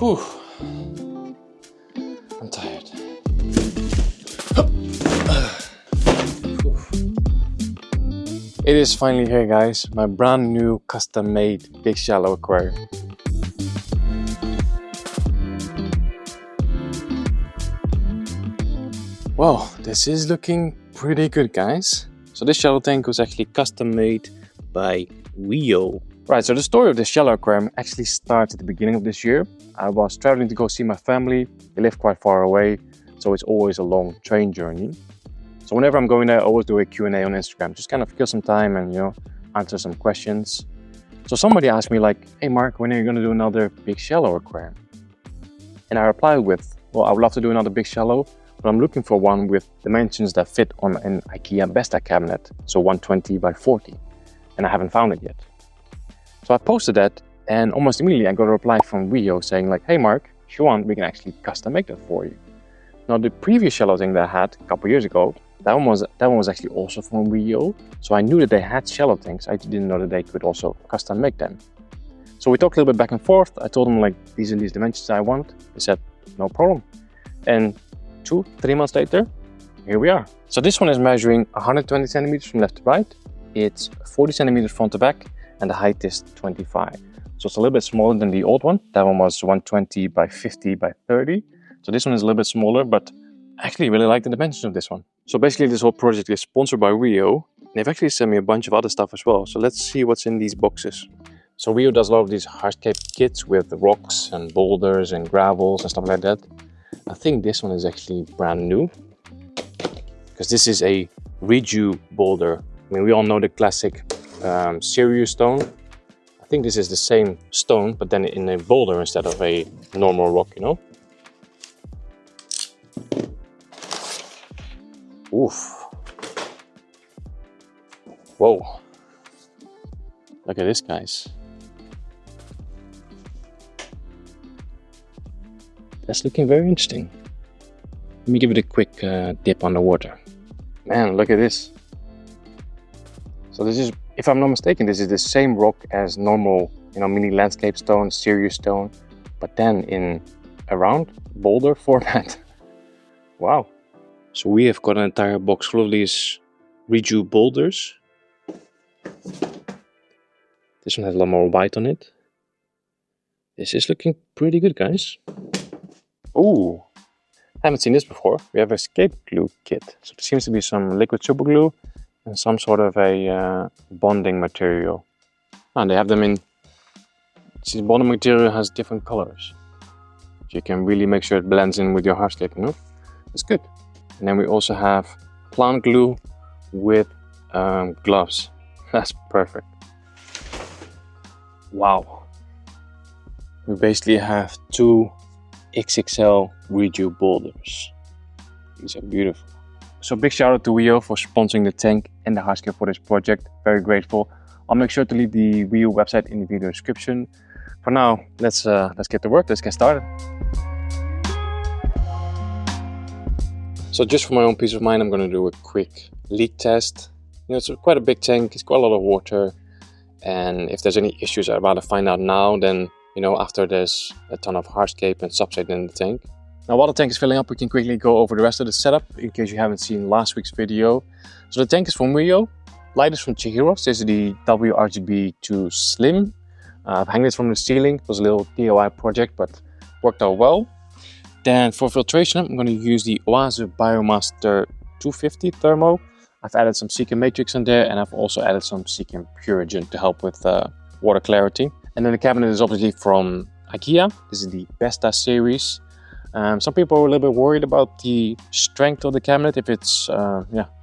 Whew. I'm tired. It is finally here, guys. My brand new custom-made big shallow aquarium. Well, this is looking pretty good, guys. So this shallow tank was actually custom-made by WRGB. Right, so the story of this shallow aquarium actually starts at the beginning of this year. I was traveling to go see my family. They live quite far away, so it's always a long train journey. So whenever I'm going there, I always do a Q&A on Instagram. Just kind of kill some time and, answer some questions. So somebody asked me like, hey Mark, when are you going to do another big shallow aquarium? And I replied with, well, I would love to do another big shallow, but I'm looking for one with dimensions that fit on an IKEA Besta cabinet. So 120 by 40. And I haven't found it yet. So I posted that, and almost immediately I got a reply from WRGB saying like, hey Mark, if you want, we can actually custom make that for you. Now the previous shallow tank that I had a couple years ago, that one was actually also from WRGB. So I knew that they had shallow tanks. I didn't know that they could also custom make them. So we talked a little bit back and forth. I told them like, these are these dimensions I want. They said, no problem. And 2-3 months later, here we are. So this one is measuring 120 centimeters from left to right. It's 40 centimeters front to back, and the height is 25. So it's a little bit smaller than the old one. That one was 120 by 50 by 30. So this one is a little bit smaller, but I actually really like the dimensions of this one. So basically this whole project is sponsored by WRGB. They've actually sent me a bunch of other stuff as well. So let's see what's in these boxes. So WRGB does a lot of these hardscape kits with rocks and boulders and gravels and stuff like that. I think this one is actually brand new, because this is a reju boulder. I mean, we all know the classic Sirius stone. I think this is the same stone, but then in a boulder instead of a normal rock, Oof. Whoa. Look at this, guys. That's looking very interesting. Let me give it a quick dip underwater. Man, look at this. So this is, if I'm not mistaken, this is the same rock as normal, mini landscape stone, Sirius stone, but then in a round boulder format. Wow. So we have got an entire box full of these reju boulders. This one has a lot more white on it. This is looking pretty good, guys. Ooh, I haven't seen this before. We have a scape glue kit. So there seems to be some liquid super glue and some sort of a bonding material. And they have them in, see, the bonding material has different colors. So you can really make sure it blends in with your hardscape, That's good. And then we also have plant glue with gloves. That's perfect. Wow. We basically have 2 XXL reju boulders. These are beautiful. So big shout out to WRGB for sponsoring the tank and the hardscape for this project. Very grateful. I'll make sure to leave the WRGB website in the video description. For now, let's get to work. Let's get started. So just for my own peace of mind, I'm going to do a quick leak test. It's quite a big tank. It's quite a lot of water. And if there's any issues, I'd rather find out now than, after there's a ton of hardscape and substrate in the tank. Now, while the tank is filling up, we can quickly go over the rest of the setup in case you haven't seen last week's video. So the tank is from WRGB. Light is from CHIHIROS. This is the WRGB 2 Slim. I've hanged it from the ceiling. It was a little DIY project, but worked out well. Then for filtration, I'm going to use the OASE Biomaster 250 thermo. I've added some SEACHEM matrix in there, and I've also added some SEACHEM PURIGEN to help with water clarity. And then the cabinet is obviously from IKEA. This is the Besta series. Some people are a little bit worried about the strength of the cabinet, if it's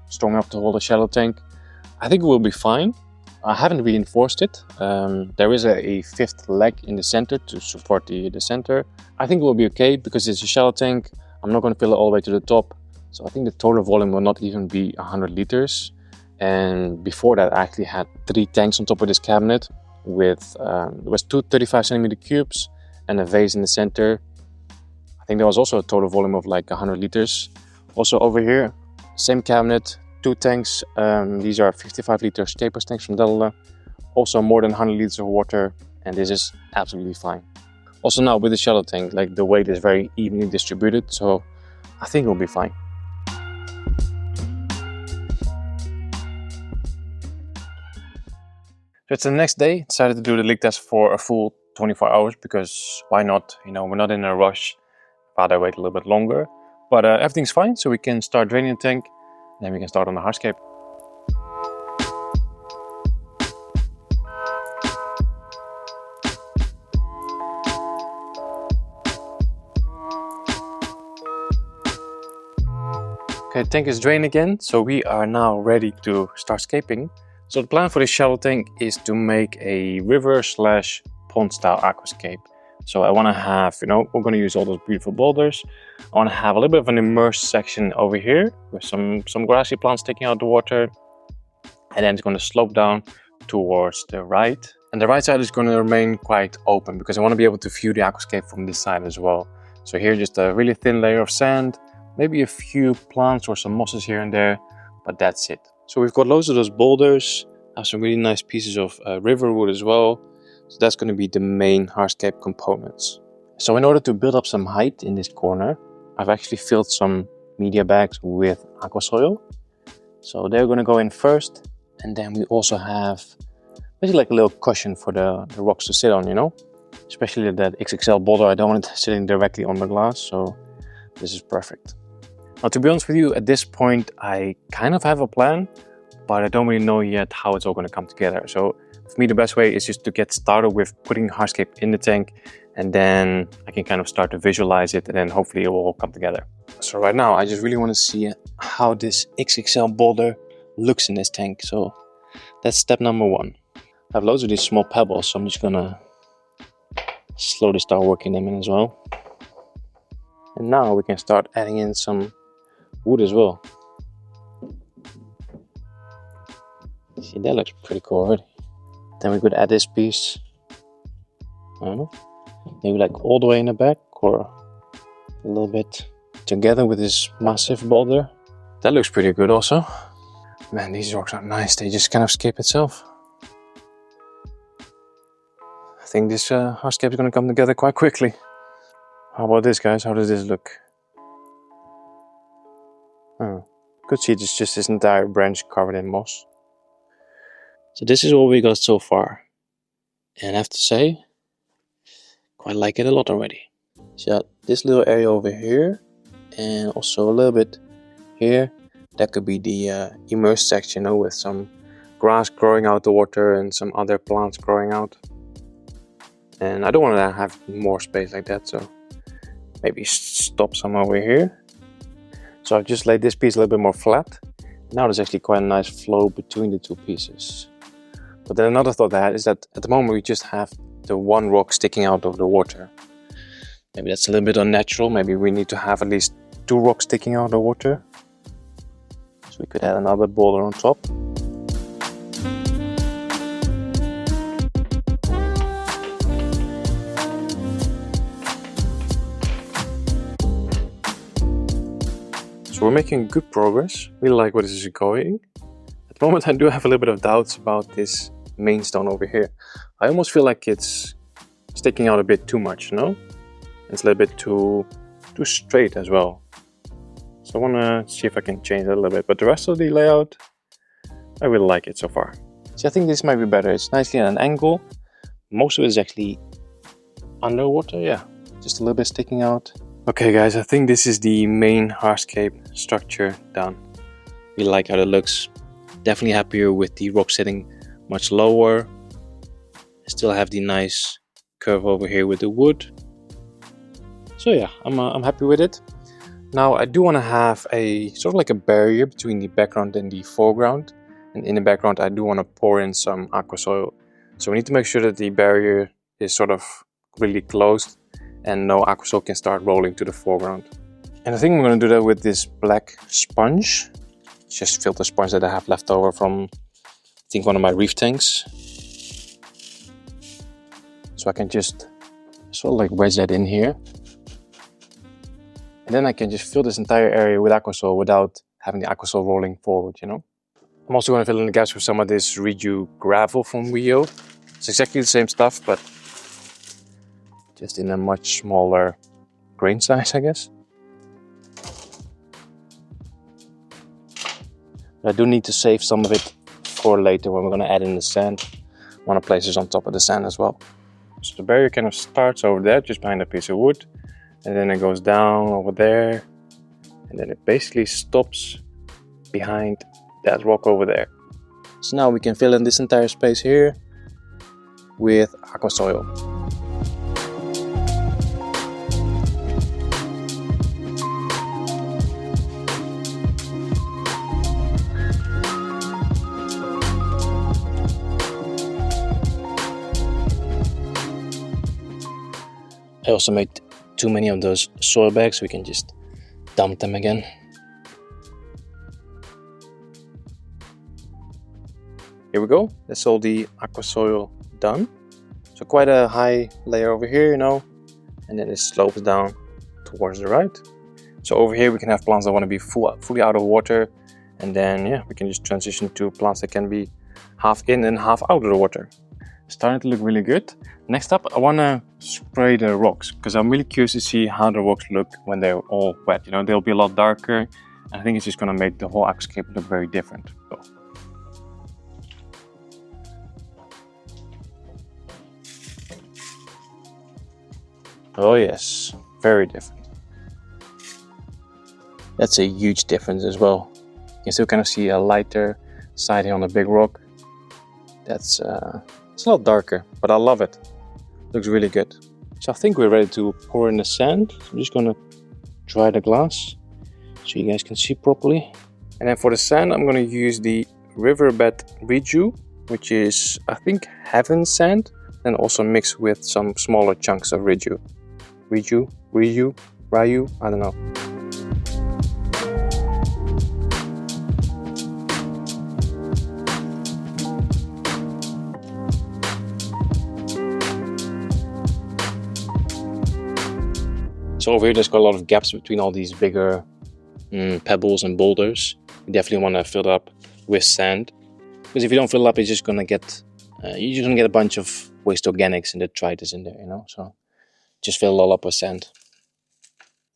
strong enough to hold a shallow tank. I think it will be fine. I haven't reinforced it. There is a 5th leg in the center to support the center. I think it will be okay because it's a shallow tank. I'm not going to fill it all the way to the top. So I think the total volume will not even be 100 liters. And before that, I actually had 3 tanks on top of this cabinet with, there was 2 35 centimeter cubes and a vase in the center. I think there was also a total volume of like 100 liters. Also over here, same cabinet, 2 tanks. These are 55 liter Staples tanks from Delta. Also more than 100 liters of water, and this is absolutely fine. Also now with the shallow tank, like the weight is very evenly distributed, so I think it'll be fine. So it's the next day. Decided to do the leak test for a full 24 hours because why not? You know, we're not in a rush. Rather wait a little bit longer. But everything's fine, so we can start draining the tank. Then we can start on the hardscape. Okay, the tank is drained again, so we are now ready to start scaping. So the plan for this shallow tank is to make a river slash pond style aquascape. So I want to have, you know, we're going to use all those beautiful boulders. I want to have a little bit of an immersed section over here with some grassy plants sticking out the water. And then it's going to slope down towards the right. And the right side is going to remain quite open because I want to be able to view the aquascape from this side as well. So here just a really thin layer of sand, maybe a few plants or some mosses here and there, but that's it. So we've got loads of those boulders, have some really nice pieces of river wood as well. So that's going to be the main hardscape components. So in order to build up some height in this corner, I've actually filled some media bags with AQUASOIL. So they're going to go in first, and then we also have basically like a little cushion for the rocks to sit on, you know. Especially that XXL boulder, I don't want it sitting directly on the glass, so this is perfect. Now, to be honest with you, at this point, I kind of have a plan, but I don't really know yet how it's all going to come together. So for me, the best way is just to get started with putting hardscape in the tank, and then I can kind of start to visualize it, and then hopefully it will all come together. So right now, I just really want to see how this XXL boulder looks in this tank. So that's step number one. I have loads of these small pebbles, so I'm just gonna slowly start working them in as well. And now we can start adding in some wood as well. See, that looks pretty cool already. Then we could add this piece, I don't know, maybe like all the way in the back or a little bit together with this massive boulder. That looks pretty good also. Man, these rocks are nice, they just kind of escape itself. I think this hardscape is going to come together quite quickly. How about this, guys? How does this look? Oh, could see it's just this entire branch covered in moss. So this is what we got so far. And I have to say, quite like it a lot already. So this little area over here, and also a little bit here, that could be the immersed section, you know, with some grass growing out the water and some other plants growing out. And I don't want to have more space like that, so maybe stop some over here. So I've just laid this piece a little bit more flat. Now there's actually quite a nice flow between the two pieces. But then another thought I had is that at the moment we just have the one rock sticking out of the water. Maybe that's a little bit unnatural. Maybe we need to have at least two rocks sticking out of the water. So we could add another boulder on top. So we're making good progress. Really like where this is going. At the moment I do have a little bit of doubts about this main stone over here. I almost feel like it's sticking out a bit too much, you know? It's a little bit too straight as well. So I want to see if I can change that a little bit. But the rest of the layout, I really like it so far. So I think this might be better. It's nicely at an angle. Most of it is actually underwater, yeah. Just a little bit sticking out. Okay guys, I think this is the main hardscape structure done. Really like how it looks. Definitely happier with the rock sitting much lower. I still have the nice curve over here with the wood. So yeah, I'm happy with it. Now I do want to have a sort of like a barrier between the background and the foreground. And in the background I do want to pour in some AQUASOIL. So we need to make sure that the barrier is sort of completely closed and no AQUASOIL can start rolling to the foreground. And I think I'm going to do that with this black sponge. Just filter sponge that I have left over from, I think, one of my reef tanks. So I can just sort of like wedge that in here. And then I can just fill this entire area with AQUASOIL without having the AQUASOIL rolling forward, you know. I'm also going to fill in the gaps with some of this Reju gravel from WIO. It's exactly the same stuff, but just in a much smaller grain size, I guess. But I do need to save some of it for later when we're going to add in the sand. I want to place this on top of the sand as well. So the barrier kind of starts over there, just behind a piece of wood, and then it goes down over there, and then it basically stops behind that rock over there. So now we can fill in this entire space here with AQUASOIL. I also made too many of those soil bags, so we can just dump them again. Here we go, that's all the AQUASOIL done. So quite a high layer over here, you know, and then it slopes down towards the right. So over here we can have plants that want to be fully out of water, and then yeah, we can just transition to plants that can be half in and half out of the water. Starting to look really good. Next up, I want to spray the rocks, because I'm really curious to see how the rocks look when they're all wet. You know, they'll be a lot darker, and I think it's just going to make the whole aquascape look very different. So. Oh yes, very different. That's a huge difference as well. You can still kind of see a lighter side here on the big rock. That's it's a lot darker, but I love it. Looks really good. So I think we're ready to pour in the sand. I'm just gonna dry the glass so you guys can see properly. And then for the sand, I'm gonna use the riverbed reju, which is I think heaven sand, and also mixed with some smaller chunks of reju. Ryu, I don't know. So over here there's quite a lot of gaps between all these bigger pebbles and boulders. You definitely want to fill it up with sand, because if you don't fill it up, it's just gonna get you're just gonna get a bunch of waste organics and detritus in there, you know. So just fill it all up with sand.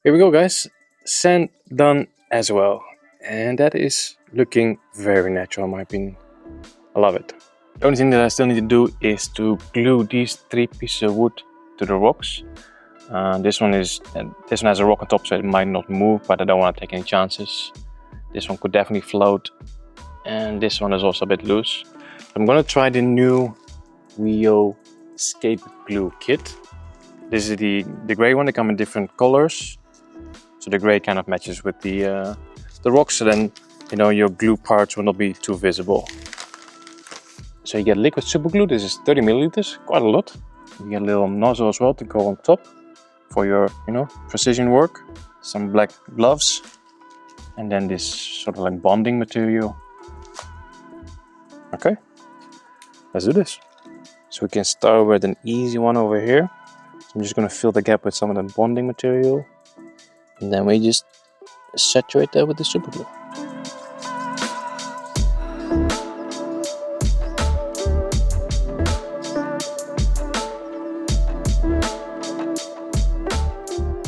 Here we go, guys. Sand done as well, and that is looking very natural in my opinion. I love it. The only thing that I still need to do is to glue these 3 pieces of wood to the rocks. This one has a rock on top, so it might not move, but I don't want to take any chances. This one could definitely float, and this one is also a bit loose. I'm gonna try the new WRGB Scape glue kit. This is the gray one. They come in different colors, so the gray kind of matches with the rocks, so then you know your glue parts will not be too visible. So you get liquid super glue. This is 30 milliliters, quite a lot. You get a little nozzle as well to go on top for your, you know, precision work. Some black gloves, and then this sort of like bonding material. Okay, let's do this. So we can start with an easy one over here. I'm just going to fill the gap with some of the bonding material, and then we just saturate that with the super glue.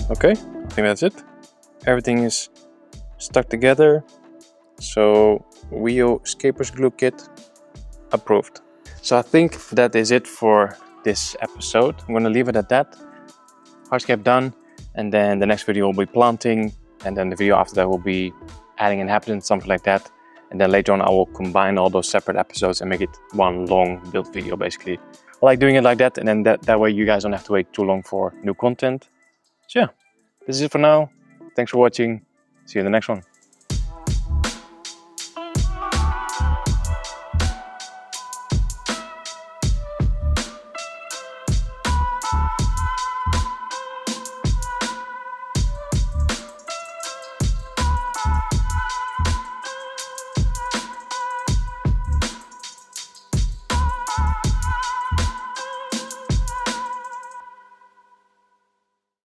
Okay, I think that's it. Everything is stuck together. So WRGB Scapers glue kit approved. So I think that is it for this episode. I'm going to leave it at that. Hardscape done, and then the next video will be planting, and then the video after that will be adding inhabitants, something like that. And then later on I will combine all those separate episodes and make it one long build video basically. I like doing it like that, and then that way you guys don't have to wait too long for new content. So yeah, this is it for now. Thanks for watching. See you in the next one.